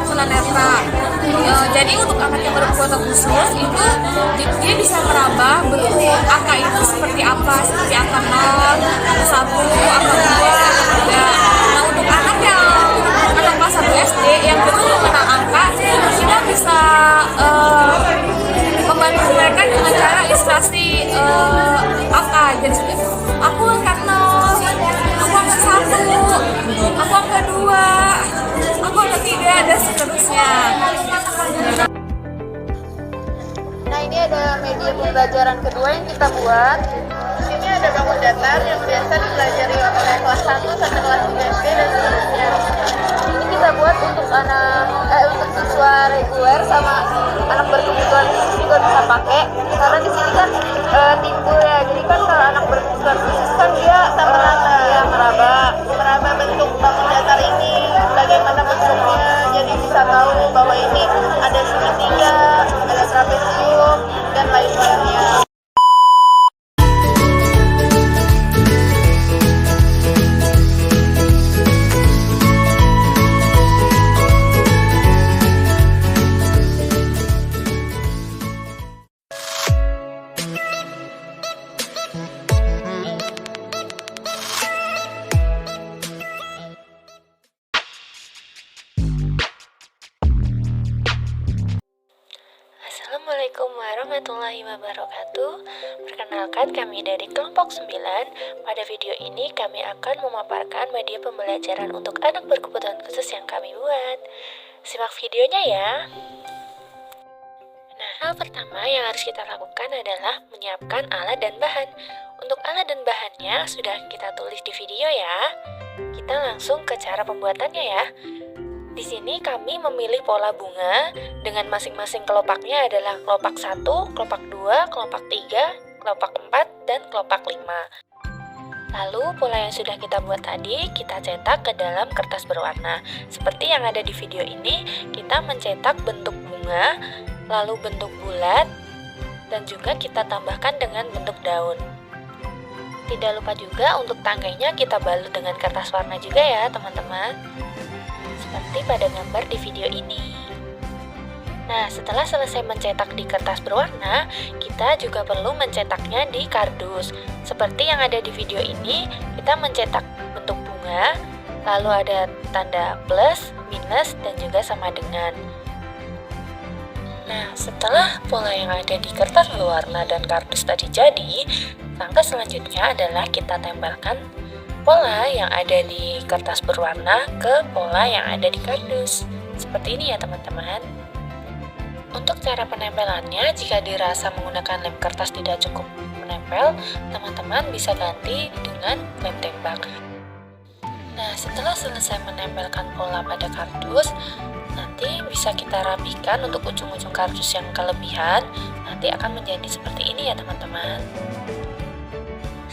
tunanetra. Jadi untuk anak yang berkebutuhan khusus itu dia bisa meraba bentuk angka itu seperti angka 0, 1, angka 2, angka 3. Nah untuk anak kelas 1 SD yang belum mengenal angka, kita bisa membantu mereka dengan cara ilustrasi angka. Jadi aku angka 0, aku angka 1, aku angka 2, aku angka 3, dan seterusnya. Nah, ini ada media pembelajaran kedua yang kita buat. Di sini ada bangun datar yang biasa dipelajari oleh kelas 1 sampai kelas 3 SD dan seterusnya. Ini kita buat untuk untuk siswa reguler sama anak berkebutuhan khusus juga bisa pakai. Karena di sini kan timbul ya. Jadi kan kalau anak berkebutuhan khusus kan dia meraba bentuk bangun datar ini, bagaimana bentuknya. Jadi bisa tahu bahwa ini ada segitiga, ada trapesium, dan lain-lainnya. Assalamualaikum warahmatullahi wabarakatuh. Perkenalkan, kami dari kelompok 9. Pada video ini kami akan memaparkan media pembelajaran untuk anak berkebutuhan khusus yang kami buat. Simak videonya ya. Nah, hal pertama yang harus kita lakukan adalah menyiapkan alat dan bahan. Untuk alat dan bahannya sudah kita tulis di video ya. Kita langsung ke cara pembuatannya ya. Di sini kami memilih pola bunga dengan masing-masing kelopaknya adalah kelopak 1, kelopak 2, kelopak 3, kelopak 4, dan kelopak 5. Lalu pola yang sudah kita buat tadi kita cetak ke dalam kertas berwarna. Seperti yang ada di video ini, kita mencetak bentuk bunga, lalu bentuk bulat, dan juga kita tambahkan dengan bentuk daun. Tidak lupa juga untuk tangganya kita balut dengan kertas warna juga ya teman-teman, seperti pada gambar di video ini. Nah, setelah selesai mencetak di kertas berwarna, kita juga perlu mencetaknya di kardus. Seperti yang ada di video ini, kita mencetak bentuk bunga, lalu ada tanda plus, minus, dan juga sama dengan. Nah, setelah pola yang ada di kertas berwarna dan kardus tadi jadi, langkah selanjutnya adalah kita tempelkan pola yang ada di kertas berwarna ke pola yang ada di kardus. Seperti ini ya teman-teman. Untuk cara penempelannya, jika dirasa menggunakan lem kertas tidak cukup menempel, teman-teman bisa ganti dengan lem tembak. Nah, setelah selesai menempelkan pola pada kardus, nanti bisa kita rapikan untuk ujung-ujung kardus yang kelebihan. Nanti akan menjadi seperti ini ya teman-teman.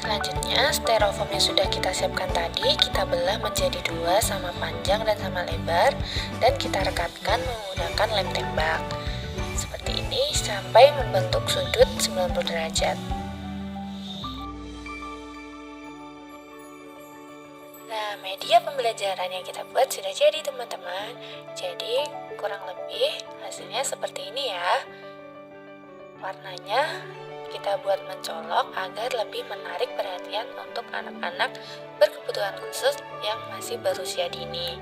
Selanjutnya, styrofoam yang sudah kita siapkan tadi kita belah menjadi 2 sama panjang dan sama lebar, dan kita rekatkan menggunakan lem tembak. Seperti ini sampai membentuk sudut 90 derajat. Nah, media pembelajaran yang kita buat sudah jadi teman-teman. Jadi kurang lebih hasilnya seperti ini ya. Warnanya kita buat mencolok agar lebih menarik perhatian untuk anak-anak berkebutuhan khusus yang masih berusia dini.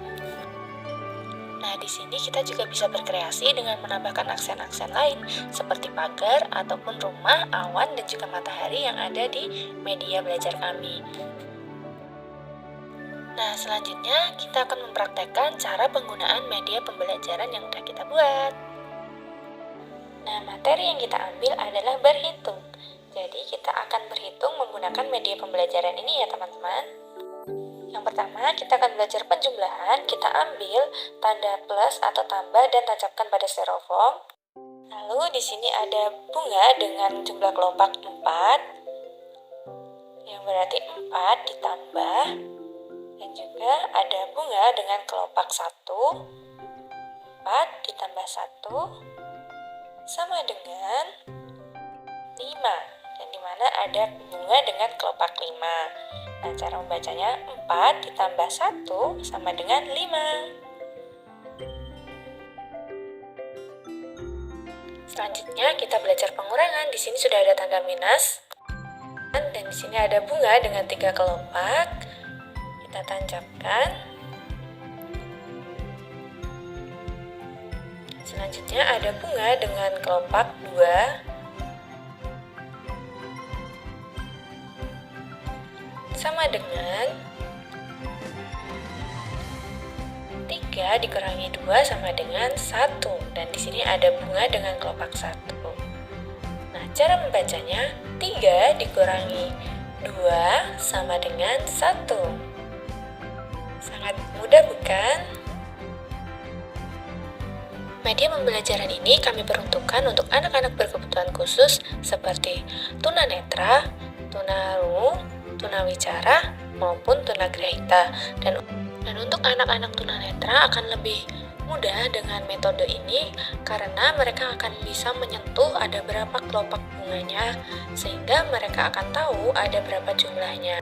Nah, di sini kita juga bisa berkreasi dengan menambahkan aksen-aksen lain seperti pagar ataupun rumah, awan, dan juga matahari yang ada di media belajar kami. Nah, selanjutnya kita akan mempraktekkan cara penggunaan media pembelajaran yang sudah kita buat. Nah, materi yang kita ambil adalah berhitung. Jadi, kita akan berhitung menggunakan media pembelajaran ini ya, teman-teman. Yang pertama, kita akan belajar penjumlahan. Kita ambil tanda plus atau tambah dan tancapkan pada styrofoam. Lalu, di sini ada bunga dengan jumlah kelopak 4. Yang berarti 4 ditambah. Dan juga ada bunga dengan kelopak 1. 4 ditambah 1. Sama dengan 5, dan dimana ada bunga dengan kelopak 5. Nah, cara membacanya 4 ditambah 1 sama dengan 5. Selanjutnya kita belajar pengurangan. Di sini sudah ada tanda minus. Dan di sini ada bunga dengan 3 kelopak. Kita tancapkan. Selanjutnya ada bunga dengan kelopak 2. Sama dengan 3 dikurangi 2 sama dengan 1. Dan di sini ada bunga dengan kelopak 1. Nah, cara membacanya 3 dikurangi 2 sama dengan 1. Sangat mudah bukan? Media pembelajaran ini kami peruntukkan untuk anak-anak berkebutuhan khusus seperti tunanetra, tunarungu, tunawicara, maupun tunagrahita. Dan untuk anak-anak tunanetra akan lebih mudah dengan metode ini karena mereka akan bisa menyentuh ada berapa kelopak bunganya sehingga mereka akan tahu ada berapa jumlahnya.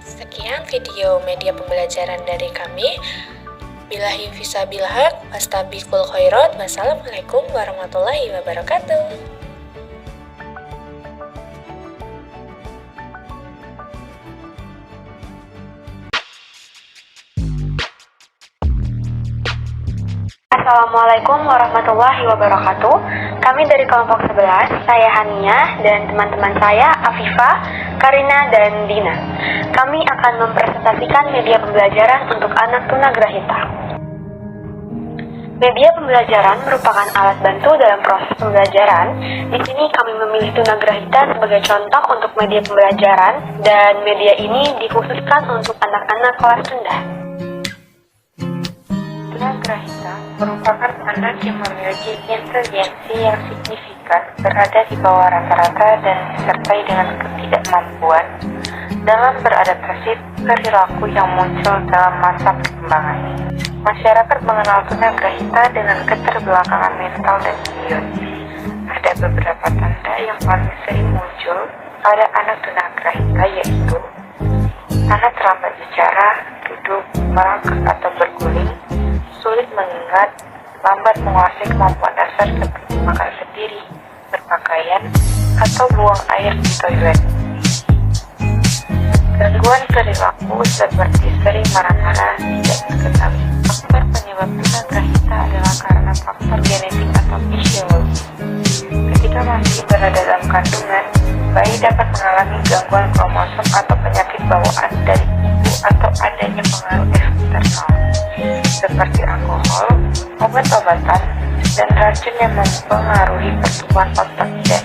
Sekian video media pembelajaran dari kami. Billahi fisabilil haq, wastabiqul khairat. Wassalamualaikum warahmatullahi wabarakatuh. Assalamualaikum warahmatullahi wabarakatuh. Kami dari kelompok 11, saya Hania dan teman-teman saya Afifah, Karina, dan Dina. Kami akan mempresentasikan media pembelajaran untuk anak tunagrahita. Media pembelajaran merupakan alat bantu dalam proses pembelajaran. Di sini kami memilih tunagrahita sebagai contoh untuk media pembelajaran dan media ini dikhususkan untuk anak-anak kelas rendah. Tunagrahita merupakan anak yang memiliki intelijensi yang signifikan, berada di bawah rata-rata dan disertai dengan ketidakmampuan dalam beradaptasi perilaku yang muncul dalam masa perkembangan. Masyarakat mengenal tunagrahita dengan keterbelakangan mental dan biologis. Ada beberapa tanda yang paling sering muncul pada anak tunagrahita yaitu anak terlambat bicara, duduk, merangkak atau berguling, sulit mengingat, lambat menguasai kemampuan dasar seperti makan sendiri, berpakaian, atau buang air di toilet. Gangguan perilaku seperti sering marah-marah tidak diketahui. Faktor penyebab tunagrahita adalah karena faktor genetik atau fisiologi. Ketika masih berada dalam kandungan, bayi dapat mengalami gangguan kromosom atau penyakit bawaan dari ibu atau adanya pengaruh eksternal seperti alkohol, obat-obatan, dan racun yang mempengaruhi pertumbuhan otak dan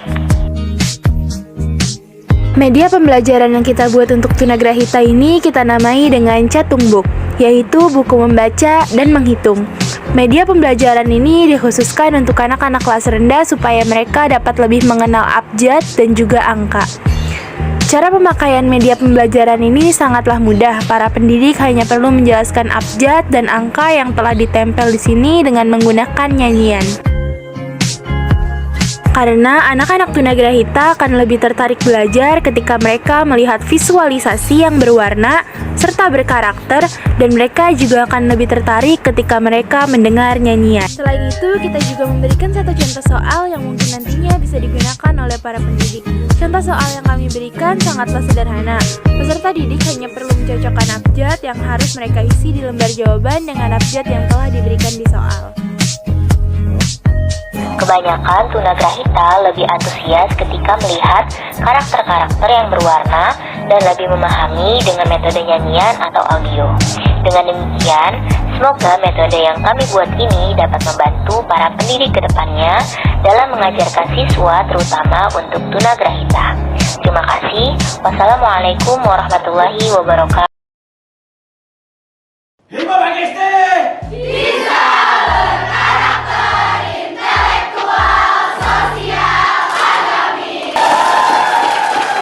Media pembelajaran yang kita buat untuk tunagrahita ini kita namai dengan Catung Book, yaitu buku membaca dan menghitung. Media pembelajaran ini dikhususkan untuk anak-anak kelas rendah supaya mereka dapat lebih mengenal abjad dan juga angka. Cara pemakaian media pembelajaran ini sangatlah mudah. Para pendidik hanya perlu menjelaskan abjad dan angka yang telah ditempel di sini dengan menggunakan nyanyian. Karena anak-anak tunagrahita akan lebih tertarik belajar ketika mereka melihat visualisasi yang berwarna serta berkarakter, dan mereka juga akan lebih tertarik ketika mereka mendengar nyanyian. Selain itu, kita juga memberikan satu contoh soal yang mungkin nantinya bisa digunakan oleh para pendidik. Contoh soal yang kami berikan sangatlah sederhana. Peserta didik hanya perlu mencocokkan abjad yang harus mereka isi di lembar jawaban dengan abjad yang telah diberikan di soal. Kebanyakan tunagrahita lebih antusias ketika melihat karakter-karakter yang berwarna dan lebih memahami dengan metode nyanyian atau audio. Dengan demikian, semoga metode yang kami buat ini dapat membantu para pendidik ke depannya dalam mengajarkan siswa terutama untuk tunagrahita. Terima kasih. Wassalamualaikum warahmatullahi wabarakatuh. Hidup Pak Kesti!